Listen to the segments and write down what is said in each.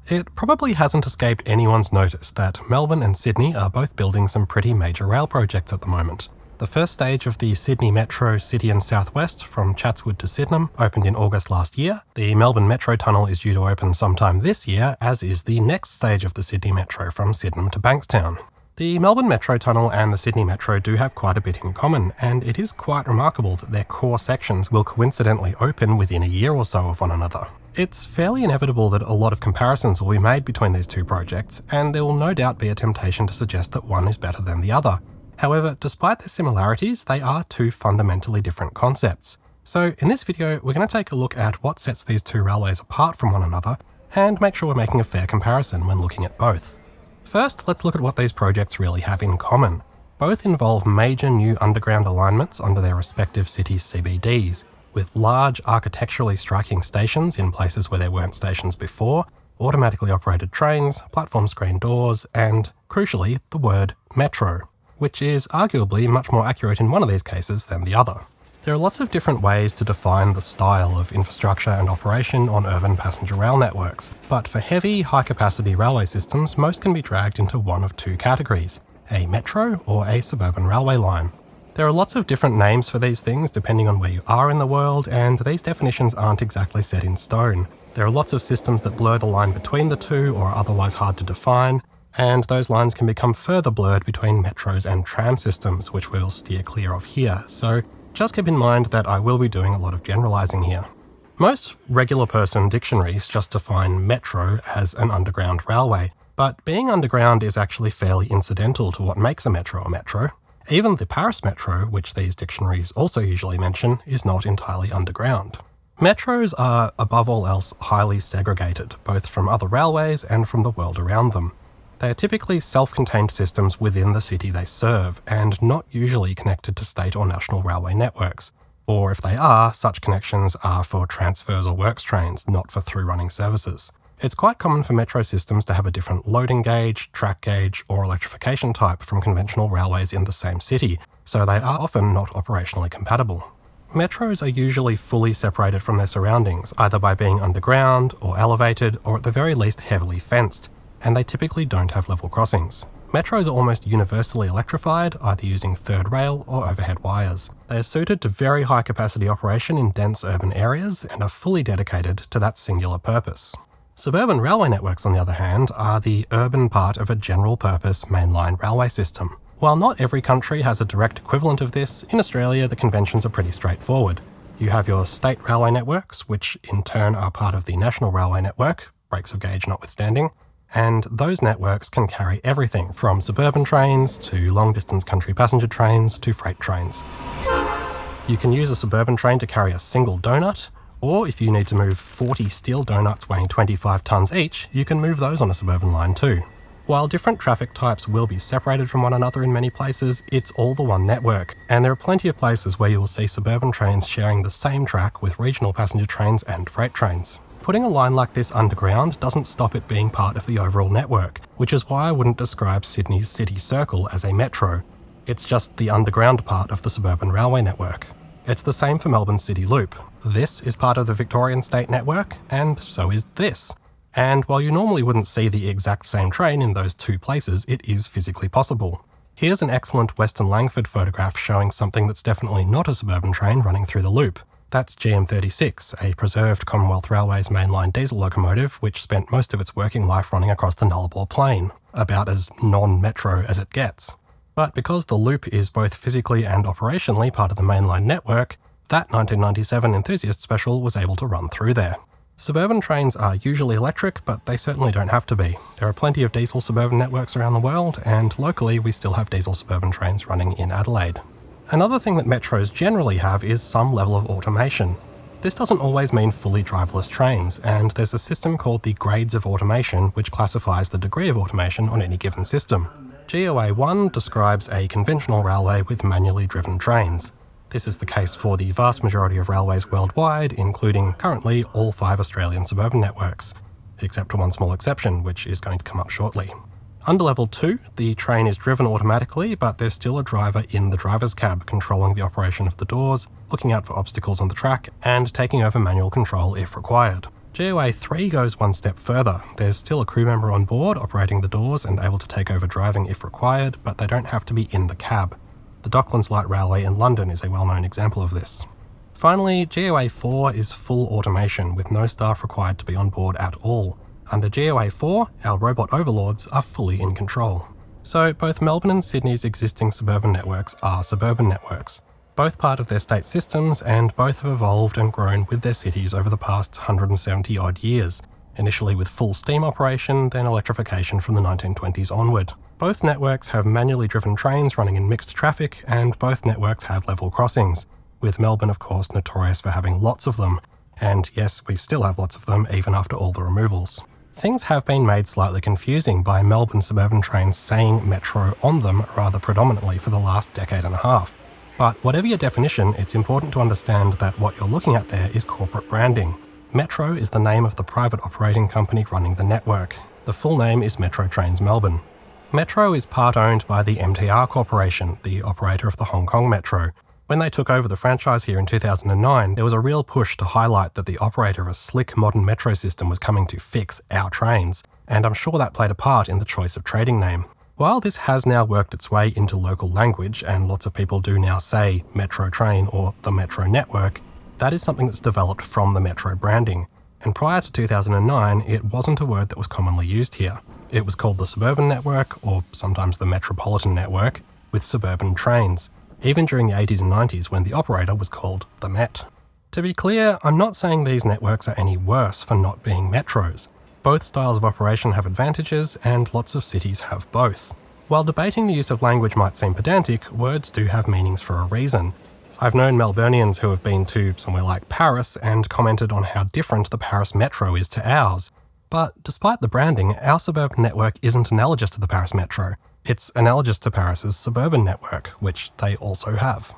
It probably hasn't escaped anyone's notice that Melbourne and Sydney are both building some pretty major rail projects at the moment. The first stage of the Sydney Metro City and South West from Chatswood to Sydenham opened in August last year. The Melbourne Metro Tunnel is due to open sometime this year, as is the next stage of the Sydney Metro from Sydenham to Bankstown. The Melbourne Metro Tunnel and the Sydney Metro do have quite a bit in common, and it is quite remarkable that their core sections will coincidentally open within a year or so of one another. It's fairly inevitable that a lot of comparisons will be made between these two projects, and there will no doubt be a temptation to suggest that one is better than the other. However, despite their similarities, they are two fundamentally different concepts. So in this video, we're going to take a look at what sets these two railways apart from one another, and make sure we're making a fair comparison when looking at both. First, let's look at what these projects really have in common. Both involve major new underground alignments under their respective cities' CBDs, with large architecturally striking stations in places where there weren't stations before, automatically operated trains, platform screen doors, and, crucially, the word metro, which is arguably much more accurate in one of these cases than the other. There are lots of different ways to define the style of infrastructure and operation on urban passenger rail networks, but for heavy, high-capacity railway systems, most can be dragged into one of two categories: a metro or a suburban railway line. There are lots of different names for these things depending on where you are in the world, and these definitions aren't exactly set in stone. There are lots of systems that blur the line between the two or are otherwise hard to define, and those lines can become further blurred between metros and tram systems, which we'll steer clear of here, so just keep in mind that I will be doing a lot of generalising here. Most regular person dictionaries just define metro as an underground railway, but being underground is actually fairly incidental to what makes a metro a metro. Even the Paris Metro, which these dictionaries also usually mention, is not entirely underground. Metros are, above all else, highly segregated, both from other railways and from the world around them. They are typically self-contained systems within the city they serve, and not usually connected to state or national railway networks. Or if they are, such connections are for transfers or works trains, not for through-running services. It's quite common for metro systems to have a different loading gauge, track gauge, or electrification type from conventional railways in the same city, so they are often not operationally compatible. Metros are usually fully separated from their surroundings, either by being underground, or elevated, or at the very least heavily fenced, and they typically don't have level crossings. Metros are almost universally electrified, either using third rail or overhead wires. They are suited to very high capacity operation in dense urban areas and are fully dedicated to that singular purpose. Suburban railway networks, on the other hand, are the urban part of a general-purpose mainline railway system. While not every country has a direct equivalent of this, in Australia the conventions are pretty straightforward. You have your state railway networks, which in turn are part of the national railway network, breaks of gauge notwithstanding, and those networks can carry everything from suburban trains to long-distance country passenger trains to freight trains. You can use a suburban train to carry a single donut, or if you need to move 40 steel donuts weighing 25 tonnes each, you can move those on a suburban line too. While different traffic types will be separated from one another in many places, it's all the one network, and there are plenty of places where you will see suburban trains sharing the same track with regional passenger trains and freight trains. Putting a line like this underground doesn't stop it being part of the overall network, which is why I wouldn't describe Sydney's City Circle as a metro. It's just the underground part of the suburban railway network. It's the same for Melbourne City Loop. This is part of the Victorian State Network, and so is this. And while you normally wouldn't see the exact same train in those two places, it is physically possible. Here's an excellent Western Langford photograph showing something that's definitely not a suburban train running through the loop. That's GM36, a preserved Commonwealth Railways mainline diesel locomotive which spent most of its working life running across the Nullarbor Plain, about as non-metro as it gets. But because the loop is both physically and operationally part of the mainline network, that 1997 Enthusiast Special was able to run through there. Suburban trains are usually electric, but they certainly don't have to be. There are plenty of diesel suburban networks around the world, and locally we still have diesel suburban trains running in Adelaide. Another thing that metros generally have is some level of automation. This doesn't always mean fully driverless trains, and there's a system called the grades of automation which classifies the degree of automation on any given system. GOA 1 describes a conventional railway with manually driven trains. This is the case for the vast majority of railways worldwide, including currently all 5 Australian suburban networks, except for one small exception, which is going to come up shortly. Under level 2, the train is driven automatically, but there's still a driver in the driver's cab controlling the operation of the doors, looking out for obstacles on the track, and taking over manual control if required. GOA 3 goes one step further. There's still a crew member on board operating the doors and able to take over driving if required, but they don't have to be in the cab. The Docklands Light Railway in London is a well-known example of this. Finally, GOA 4 is full automation with no staff required to be on board at all. Under GOA 4, our robot overlords are fully in control. So both Melbourne and Sydney's existing suburban networks are suburban networks, both part of their state systems, and both have evolved and grown with their cities over the past 170 odd years, initially with full steam operation, then electrification from the 1920s onward. Both networks have manually driven trains running in mixed traffic, and both networks have level crossings, with Melbourne of course notorious for having lots of them, and yes, we still have lots of them even after all the removals. Things have been made slightly confusing by Melbourne suburban trains saying metro on them rather predominantly for the last decade and a half. But whatever your definition, it's important to understand that what you're looking at there is corporate branding. Metro is the name of the private operating company running the network. The full name is Metro Trains Melbourne. Metro is part owned by the MTR Corporation, the operator of the Hong Kong Metro. When they took over the franchise here in 2009, there was a real push to highlight that the operator of a slick modern metro system was coming to fix our trains, and I'm sure that played a part in the choice of trading name. While this has now worked its way into local language, and lots of people do now say Metro Train or the Metro Network, that is something that's developed from the Metro branding. And prior to 2009, it wasn't a word that was commonly used here. It was called the Suburban Network, or sometimes the Metropolitan Network, with suburban trains, even during the 80s and 90s when the operator was called the Met. To be clear, I'm not saying these networks are any worse for not being metros. Both styles of operation have advantages, and lots of cities have both. While debating the use of language might seem pedantic, words do have meanings for a reason. I've known Melburnians who have been to somewhere like Paris and commented on how different the Paris Metro is to ours. But despite the branding, our suburban network isn't analogous to the Paris Metro. It's analogous to Paris's suburban network, which they also have.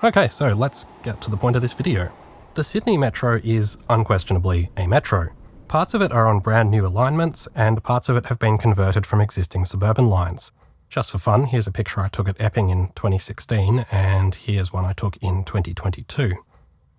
Okay, so let's get to the point of this video. The Sydney Metro is unquestionably a metro. Parts of it are on brand new alignments, and parts of it have been converted from existing suburban lines. Just for fun, here's a picture I took at Epping in 2016, and here's one I took in 2022.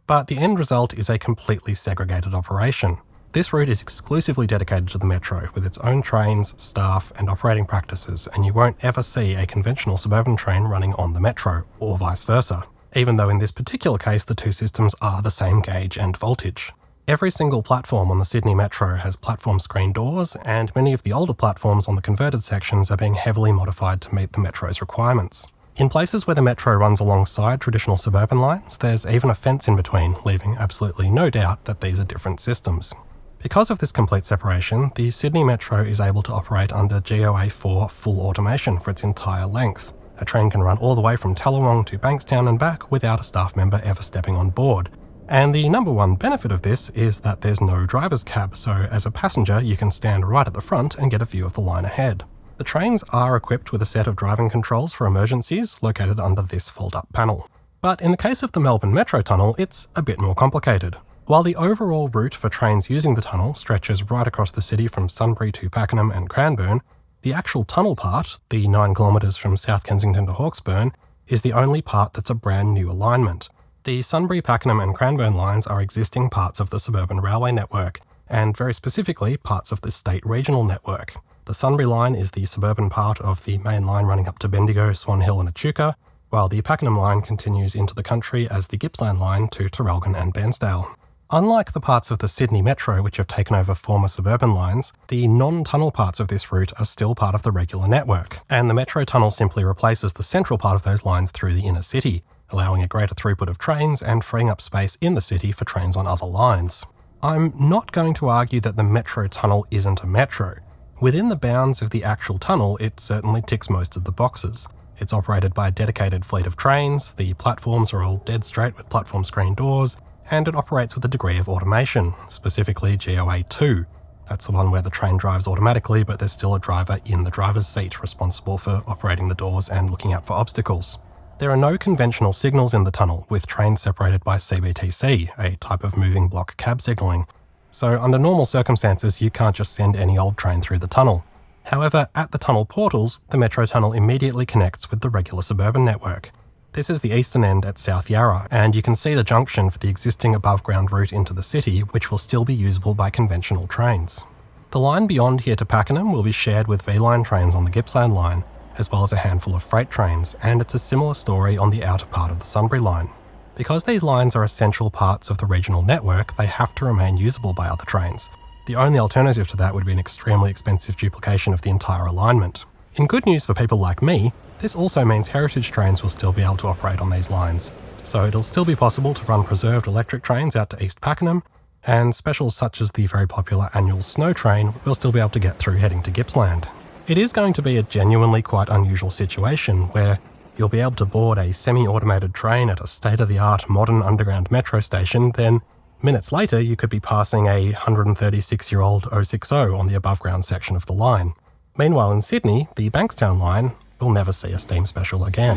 But the end result is a completely segregated operation. This route is exclusively dedicated to the metro, with its own trains, staff, and operating practices, and you won't ever see a conventional suburban train running on the metro, or vice versa, even though in this particular case the two systems are the same gauge and voltage. Every single platform on the Sydney Metro has platform screen doors, and many of the older platforms on the converted sections are being heavily modified to meet the metro's requirements. In places where the metro runs alongside traditional suburban lines, there's even a fence in between, leaving absolutely no doubt that these are different systems. Because of this complete separation, the Sydney Metro is able to operate under GOA 4 full automation for its entire length. A train can run all the way from Tallawong to Bankstown and back without a staff member ever stepping on board. And the number one benefit of this is that there's no driver's cab, so as a passenger you can stand right at the front and get a view of the line ahead. The trains are equipped with a set of driving controls for emergencies located under this fold-up panel. But in the case of the Melbourne Metro tunnel, it's a bit more complicated. While the overall route for trains using the tunnel stretches right across the city from Sunbury to Pakenham and Cranbourne, the actual tunnel part, the 9 kilometres from South Kensington to Hawkesbury, is the only part that's a brand new alignment. The Sunbury, Pakenham and Cranbourne lines are existing parts of the suburban railway network, and very specifically parts of the state regional network. The Sunbury line is the suburban part of the main line running up to Bendigo, Swan Hill and Echuca, while the Pakenham line continues into the country as the Gippsland line to Traralgon and Bairnsdale. Unlike the parts of the Sydney Metro which have taken over former suburban lines, the non-tunnel parts of this route are still part of the regular network, and the Metro tunnel simply replaces the central part of those lines through the inner city, allowing a greater throughput of trains and freeing up space in the city for trains on other lines. I'm not going to argue that the Metro tunnel isn't a metro. Within the bounds of the actual tunnel, it certainly ticks most of the boxes. It's operated by a dedicated fleet of trains, the platforms are all dead straight with platform screen doors, and it operates with a degree of automation, specifically GOA 2. That's the one where the train drives automatically, but there's still a driver in the driver's seat responsible for operating the doors and looking out for obstacles. There are no conventional signals in the tunnel, with trains separated by CBTC, a type of moving block cab signalling. So under normal circumstances, you can't just send any old train through the tunnel. However, at the tunnel portals, the Metro tunnel immediately connects with the regular suburban network. This is the eastern end at South Yarra, and you can see the junction for the existing above-ground route into the city, which will still be usable by conventional trains. The line beyond here to Pakenham will be shared with V-Line trains on the Gippsland line, as well as a handful of freight trains, and it's a similar story on the outer part of the Sunbury line. Because these lines are essential parts of the regional network, they have to remain usable by other trains. The only alternative to that would be an extremely expensive duplication of the entire alignment. In good news for people like me, this also means heritage trains will still be able to operate on these lines. So it'll still be possible to run preserved electric trains out to East Pakenham, and specials such as the very popular annual snow train will still be able to get through heading to Gippsland. It is going to be a genuinely quite unusual situation where you'll be able to board a semi-automated train at a state-of-the-art modern underground metro station, then minutes later you could be passing a 136-year-old 060 on the above-ground section of the line. Meanwhile in Sydney, the Bankstown line will never see a steam special again.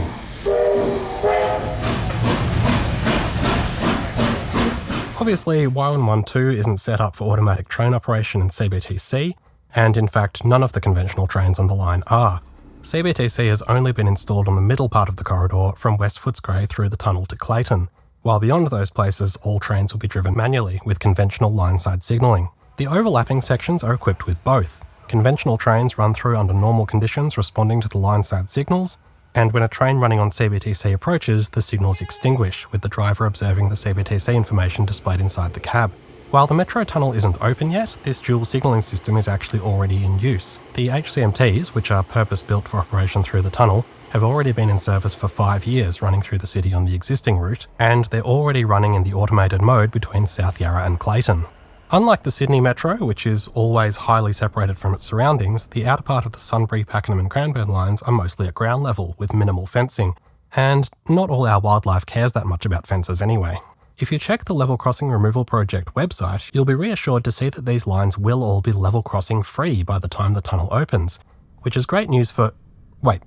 Obviously, Y112 isn't set up for automatic train operation in CBTC, and in fact none of the conventional trains on the line are. CBTC has only been installed on the middle part of the corridor from West Footscray through the tunnel to Clayton, while beyond those places all trains will be driven manually with conventional line-side signalling. The overlapping sections are equipped with both. Conventional trains run through under normal conditions responding to the line-side signals, and when a train running on CBTC approaches, the signals extinguish, with the driver observing the CBTC information displayed inside the cab. While the metro tunnel isn't open yet, this dual signalling system is actually already in use. The HCMTs, which are purpose-built for operation through the tunnel, have already been in service for 5 years running through the city on the existing route, and they're already running in the automated mode between South Yarra and Clayton. Unlike the Sydney Metro, which is always highly separated from its surroundings, the outer part of the Sunbury, Pakenham and Cranbourne lines are mostly at ground level with minimal fencing, and not all our wildlife cares that much about fences anyway. If you check the Level Crossing Removal Project website, you'll be reassured to see that these lines will all be level crossing free by the time the tunnel opens, which is great news for... Wait,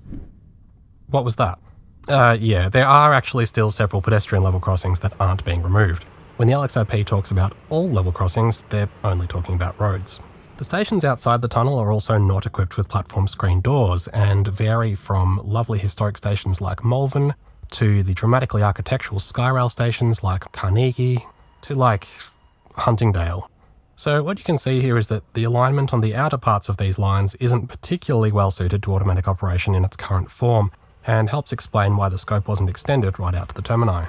what was that? Yeah, there are actually still several pedestrian level crossings that aren't being removed. When the LXRP talks about all level crossings, they're only talking about roads. The stations outside the tunnel are also not equipped with platform screen doors and vary from lovely historic stations like Melbourne to the dramatically architectural Skyrail stations like Carnegie to like Huntingdale. So what you can see here is that the alignment on the outer parts of these lines isn't particularly well suited to automatic operation in its current form, and helps explain why the scope wasn't extended right out to the termini.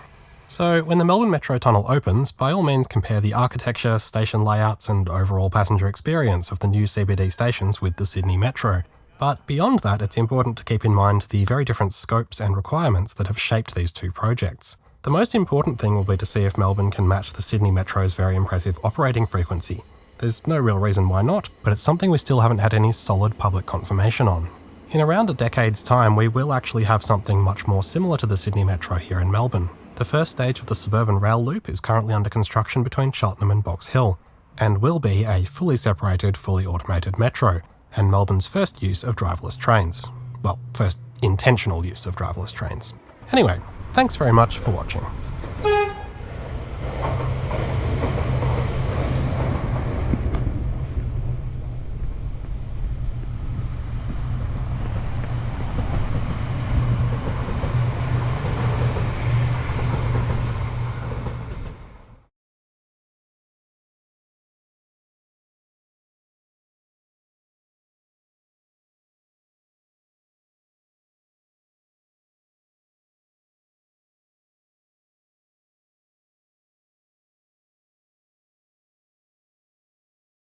So when the Melbourne Metro tunnel opens, by all means compare the architecture, station layouts and overall passenger experience of the new CBD stations with the Sydney Metro. But beyond that, it's important to keep in mind the very different scopes and requirements that have shaped these two projects. The most important thing will be to see if Melbourne can match the Sydney Metro's very impressive operating frequency. There's no real reason why not, but it's something we still haven't had any solid public confirmation on. In around a decade's time, we will actually have something much more similar to the Sydney Metro here in Melbourne. The first stage of the suburban rail loop is currently under construction between Cheltenham and Box Hill, and will be a fully separated, fully automated metro, and Melbourne's first use of driverless trains. Well, first intentional use of driverless trains. Anyway, thanks very much for watching.